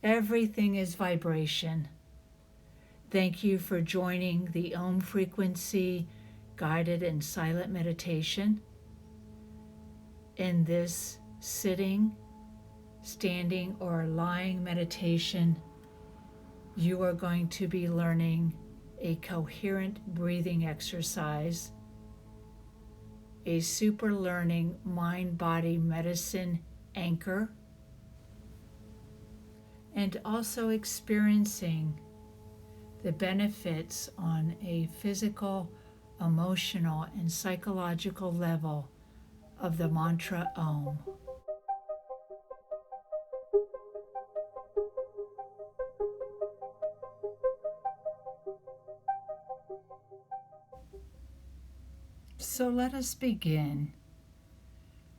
Everything is vibration. Thank you for joining the Om frequency guided and silent meditation. In this sitting, standing, or lying meditation, you are going to be learning a coherent breathing exercise, a super learning mind-body medicine anchor, and also experiencing the benefits on a physical, emotional, and psychological level of the mantra Om. So let us begin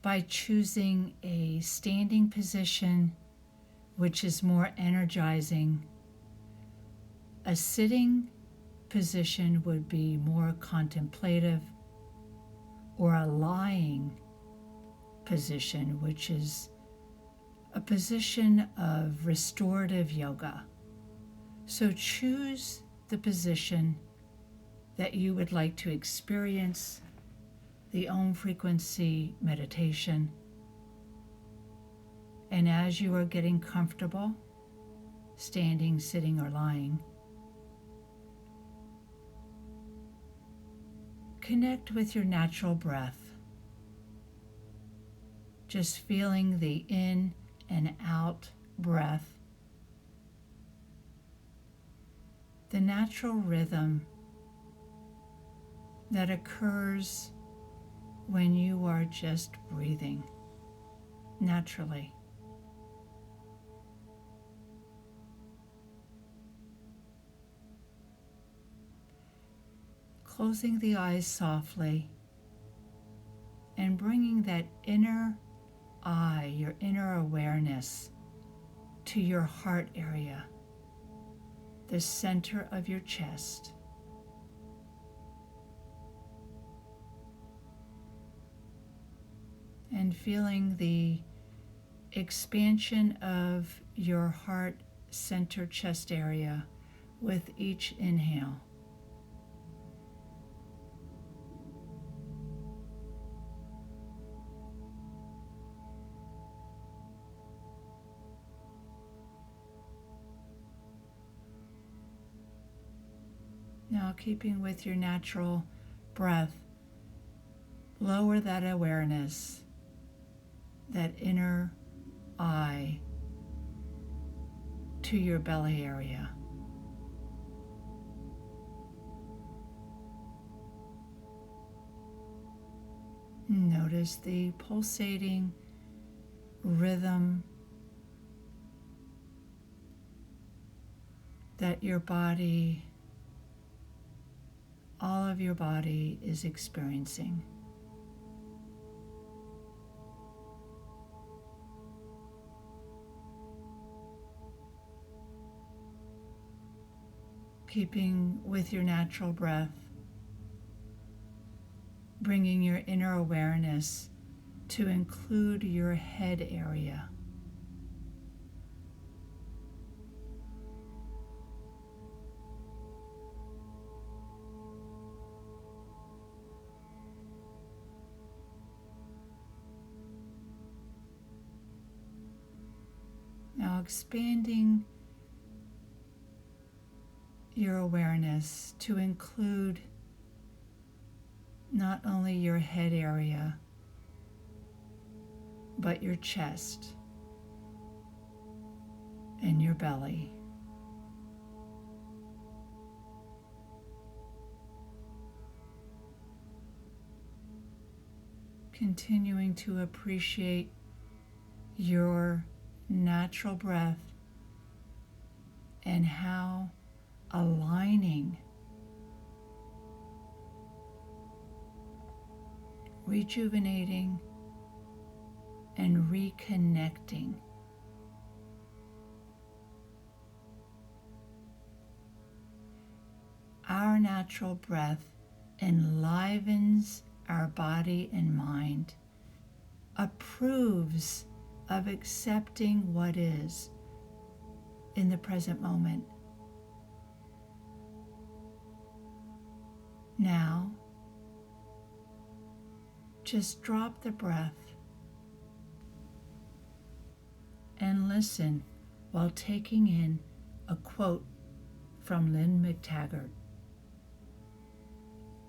by choosing a standing position which is more energizing. A sitting position would be more contemplative, or a lying position, which is a position of restorative yoga. So choose the position that you would like to experience the Om frequency meditation. And as you are getting comfortable, standing, sitting, or lying, connect with your natural breath. Just feeling the in and out breath, the natural rhythm that occurs when you are just breathing naturally. Closing the eyes softly and bringing that inner eye, your inner awareness, to your heart area, the center of your chest. And feeling the expansion of your heart center chest area with each inhale. Now, keeping with your natural breath, lower that awareness, that inner eye, to your belly area. Notice the pulsating rhythm that your body, all of your body, is experiencing. Keeping with your natural breath, bringing your inner awareness to include your head area. Now expanding your awareness to include not only your head area, but your chest and your belly. Continuing to appreciate your natural breath and how aligning, rejuvenating, and reconnecting our natural breath enlivens our body and mind, approves of accepting what is, in the present moment. Now, just drop the breath and listen while taking in a quote from Lynn McTaggart.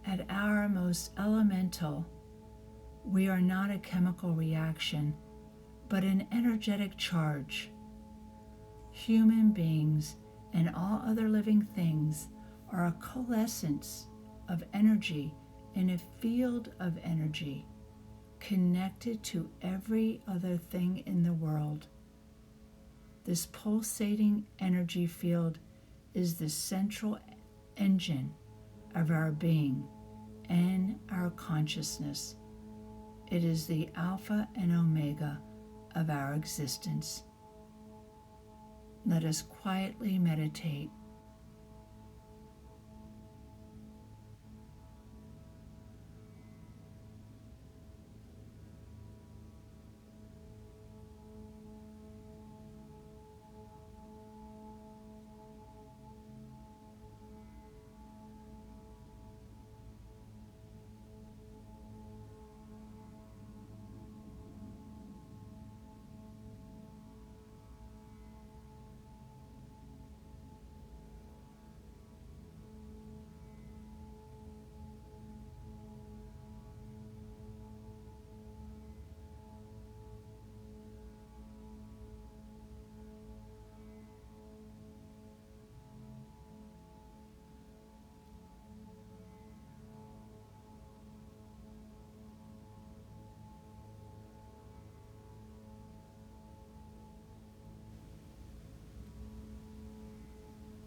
At our most elemental, we are not a chemical reaction, but an energetic charge. Human beings and all other living things are a coalescence of energy in a field of energy connected to every other thing in the world. This pulsating energy field is the central engine of our being and our consciousness. It is the Alpha and Omega of our existence. Let us quietly meditate.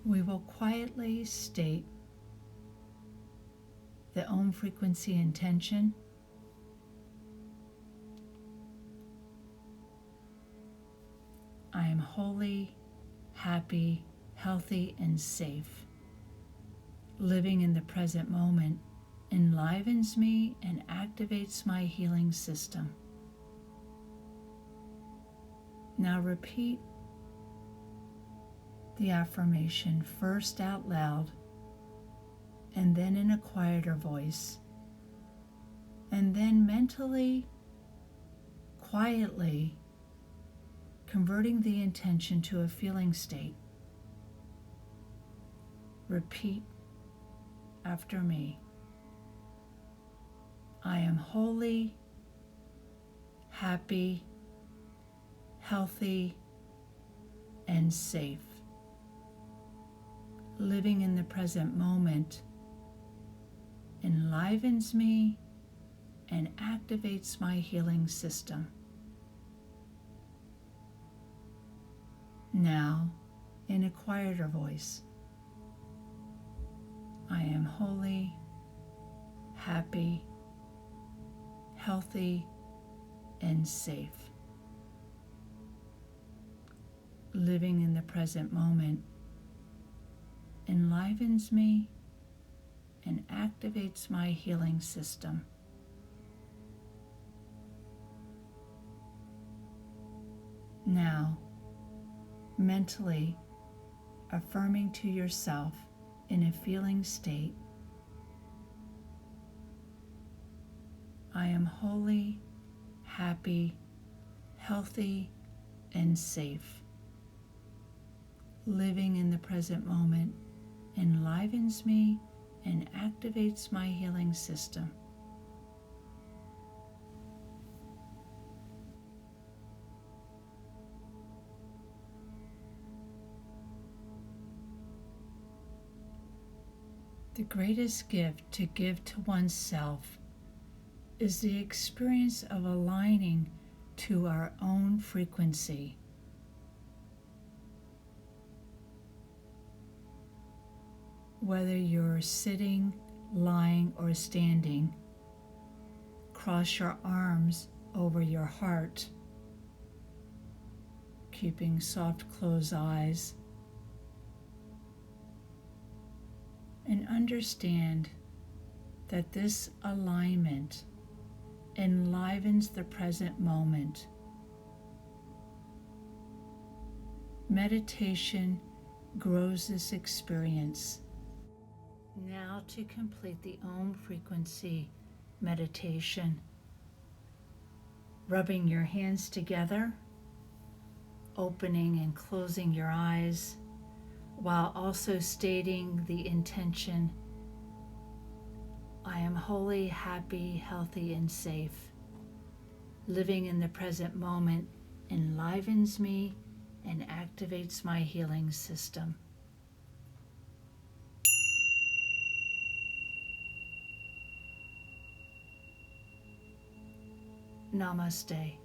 We will quietly state the Om frequency intention. I am wholly, happy, healthy, and safe. Living in the present moment enlivens me and activates my healing system. Now repeat the affirmation first out loud and then in a quieter voice, and then mentally, quietly converting the intention to a feeling state. Repeat after me. I am wholly, happy, healthy, and safe. Living in the present moment enlivens me and activates my healing system. Now, in a quieter voice, I am wholly, happy, healthy, and safe. Living in the present moment enlivens me and activates my healing system. Now, mentally affirming to yourself in a feeling state, I am wholly, happy, healthy, and safe. Living in the present moment enlivens me and activates my healing system. The greatest gift to give to oneself is the experience of aligning to our own frequency. Whether you're sitting, lying, or standing, cross your arms over your heart, keeping soft closed eyes, and understand that this alignment enlivens the present moment. Meditation grows this experience. Now to complete the Om frequency meditation, rubbing your hands together, opening and closing your eyes, while also stating the intention, I am wholly happy, healthy, and safe. Living in the present moment enlivens me and activates my healing system. Namaste.